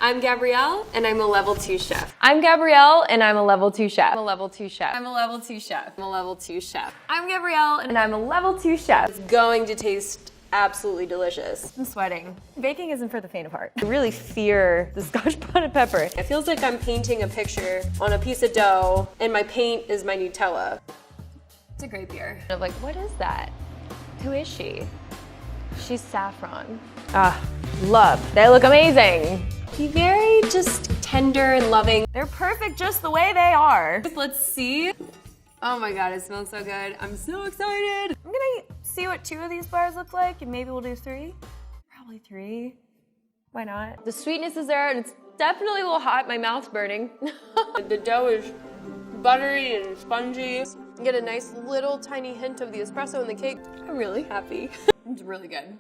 I'm Gabrielle, and I'm a level 2 chef. I'm Gabrielle, and I'm a level 2 chef. I'm a level 2 chef. I'm a level 2 chef. I'm a level 2 chef. I'm Gabrielle, and I'm a level 2 chef. It's going to taste absolutely delicious. I'm sweating. Baking isn't for the faint of heart. I really fear the Scotch bonnet pepper. It feels like I'm painting a picture on a piece of dough, and my paint is my Nutella. It's a great beer. I'm like, what is that? Who is she? She's saffron. Love. They look amazing. Be very just tender and loving. They're perfect just the way they are. Let's see. Oh my God, it smells so good. I'm so excited. I'm gonna see what 2 of these bars look like, and maybe we'll do 3. Probably 3. Why not? The sweetness is there, and it's definitely a little hot. My mouth's burning. The dough is buttery and spongy. You get a nice little tiny hint of the espresso in the cake. I'm really happy. It's really good.